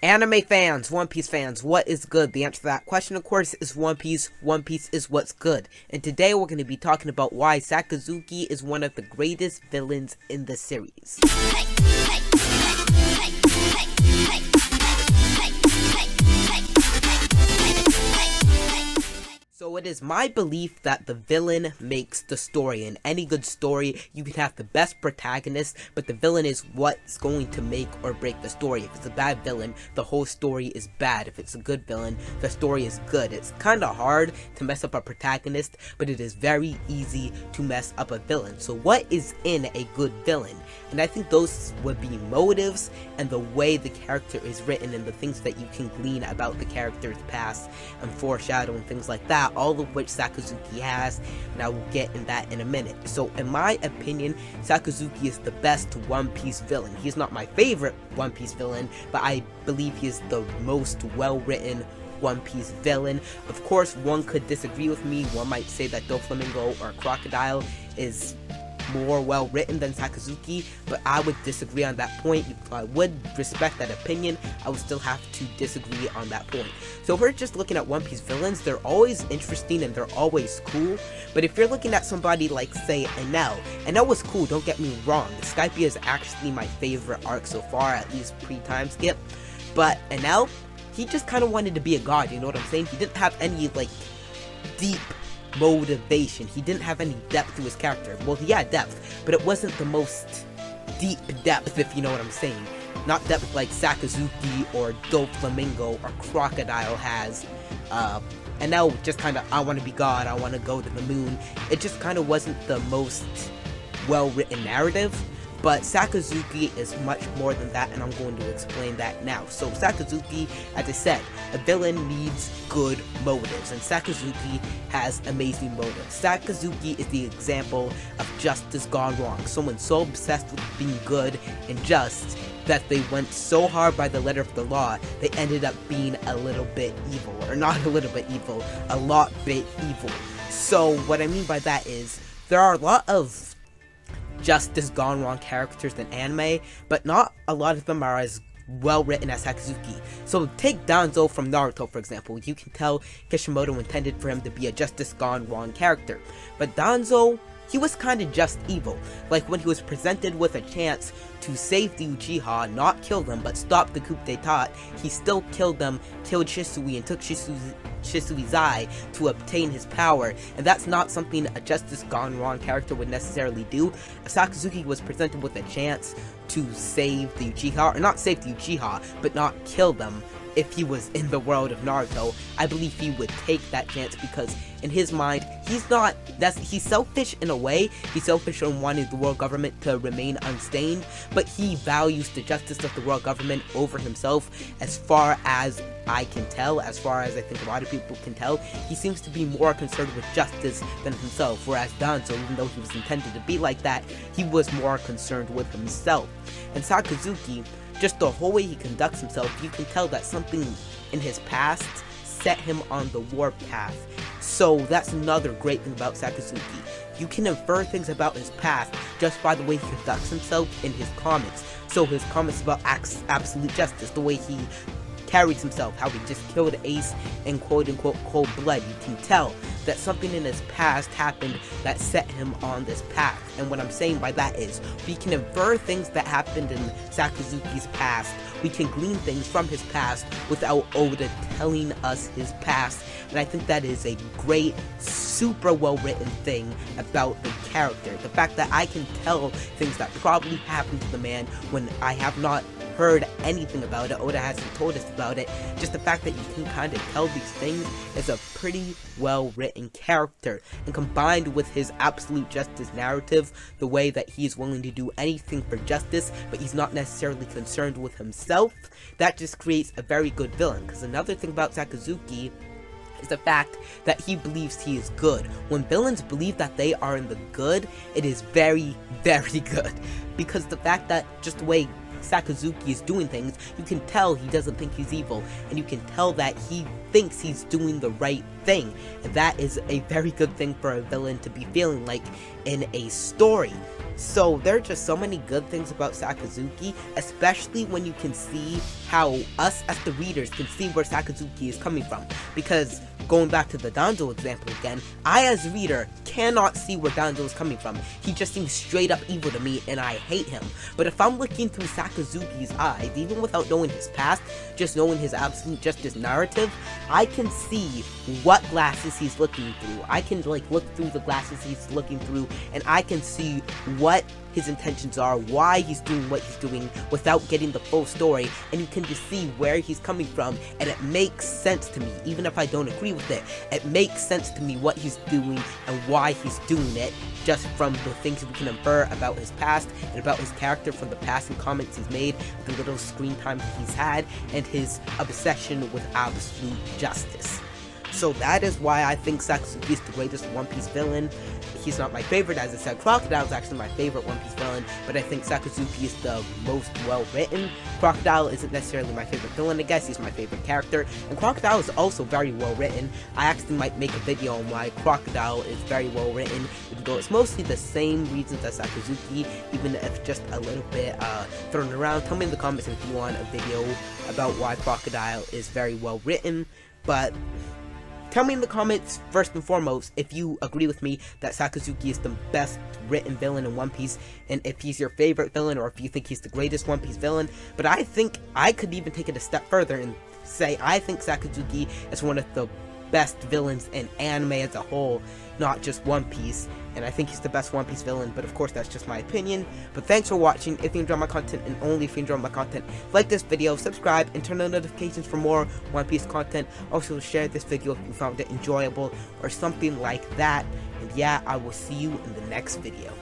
Anime fans, One Piece fans, what is good? The answer to that question, of course, is One Piece. One Piece is what's good. And today we're going to be talking about why Sakazuki is one of the greatest villains in the series. So it is my belief that the villain makes the story. In any good story, you can have the best protagonist, but the villain is what's going to make or break the story. If it's a bad villain, the whole story is bad. If it's a good villain, the story is good. It's kind of hard to mess up a protagonist, but it is very easy to mess up a villain. So what is in a good villain? And I think those would be motives and the way the character is written and the things that you can glean about the character's past and foreshadow and things like that, all of which Sakazuki has, and I will get in that in a minute. So in my opinion, Sakazuki is the best One Piece villain. He's not my favorite One Piece villain, but I believe he is the most well-written One Piece villain. Of course, one could disagree with me. One might say that Doflamingo or Crocodile is more well written than Sakazuki, but I would disagree on that point. I would respect that opinion. I would still have to disagree on that point. So if we're just looking at One Piece villains, they're always interesting and they're always cool. But if you're looking at somebody like, say, Enel was cool, don't get me wrong. Skypiea is actually my favorite arc so far, at least pre-time skip. But Enel, he just kind of wanted to be a god, you know what I'm saying? He didn't have any, deep motivation. He didn't have any depth to his character. Well, he had depth, but it wasn't the most deep depth, if you know what I'm saying. Not depth like Sakazuki or Doflamingo or Crocodile has. And now just kind of, I want to be God, I want to go to the moon. It just kind of wasn't the most well-written narrative. But Sakazuki is much more than that, and I'm going to explain that now. So Sakazuki, as I said, a villain needs good motives, and Sakazuki has amazing motives. Sakazuki is the example of justice gone wrong. Someone so obsessed with being good and just that they went so hard by the letter of the law, they ended up being a little bit evil. Or not a little bit evil, a lot bit evil. So what I mean by that is, there are a lot of justice gone wrong characters in anime, but not a lot of them are as well written as Sakazuki. So take Danzo from Naruto, for example. You can tell Kishimoto intended for him to be a justice gone wrong character, but Danzo, he was kind of just evil. Like when he was presented with a chance to save the Uchiha, not kill them, but stop the coup d'etat, he still killed them, killed Shisui, and took Shisui's eye to obtain his power, and that's not something a justice gone wrong character would necessarily do. If Sakazuki was presented with a chance to save the Uchiha, or not save the Uchiha, but not kill them, if he was in the world of Naruto, I believe he would take that chance, because in his mind, he's selfish in a way. He's selfish in wanting the world government to remain unstained, but he values the justice of the world government over himself. As far as I can tell, as far as I think a lot of people can tell, he seems to be more concerned with justice than himself, whereas Danzo, even though he was intended to be like that, he was more concerned with himself. And Sakazuki, just the whole way he conducts himself, you can tell that something in his past set him on the war path. So that's another great thing about Sakazuki. You can infer things about his past just by the way he conducts himself in his comics. So his comics about absolute justice, the way he carries himself, how he just killed Ace in quote-unquote cold blood. You can tell that something in his past happened that set him on this path. And what I'm saying by that is, we can infer things that happened in Sakazuki's past. We can glean things from his past without Oda telling us his past. And I think that is a great, super well-written thing about the character. The fact that I can tell things that probably happened to the man when I have not heard anything about it, Oda hasn't told us about it. Just the fact that you can kind of tell these things is a pretty well written character, and combined with his absolute justice narrative, the way that he's willing to do anything for justice, but he's not necessarily concerned with himself, that just creates a very good villain. Because another thing about Sakazuki is the fact that he believes he is good. When villains believe that they are in the good, it is very, very good. Because the fact that just the way Sakazuki is doing things, you can tell he doesn't think he's evil, and you can tell that he thinks he's doing the right thing, and that is a very good thing for a villain to be feeling like in a story. So there are just so many good things about Sakazuki, especially when you can see how us as the readers can see where Sakazuki is coming from. Because going back to the Danzo example again, I as a reader cannot see where Danzo is coming from. He just seems straight up evil to me and I hate him. But if I'm looking through Sakazuki's eyes, even without knowing his past, just knowing his absolute justice narrative, I can see what glasses he's looking through. I can like look through the glasses he's looking through and I can see what his intentions are, why he's doing what he's doing without getting the full story, and you can just see where he's coming from, and it makes sense to me, even if I don't agree with it. It makes sense to me what he's doing and why he's doing it, just from the things we can infer about his past and about his character from the past and comments he's made, the little screen time he's had, and his obsession with absolute justice. So that is why I think Sakazuki is the greatest One Piece villain. He's not my favorite, as I said. Crocodile is actually my favorite One Piece villain, but I think Sakazuki is the most well-written. Crocodile isn't necessarily my favorite villain, I guess he's my favorite character, and Crocodile is also very well-written. I actually might make a video on why Crocodile is very well-written, even though it's mostly the same reasons as Sakazuki, even if just a little bit thrown around. Tell me in the comments if you want a video about why Crocodile is very well-written, but tell me in the comments, first and foremost, if you agree with me that Sakazuki is the best written villain in One Piece, and if he's your favorite villain, or if you think he's the greatest One Piece villain. But I think I could even take it a step further and say I think Sakazuki is one of the best villains in anime as a whole, not just One Piece, and I think he's the best One Piece villain, but of course that's just my opinion. But thanks for watching. If you enjoy my content, and only if you enjoy my content, like this video, subscribe, and turn on notifications for more One Piece content. Also share this video if you found it enjoyable, or something like that. And yeah, I will see you in the next video.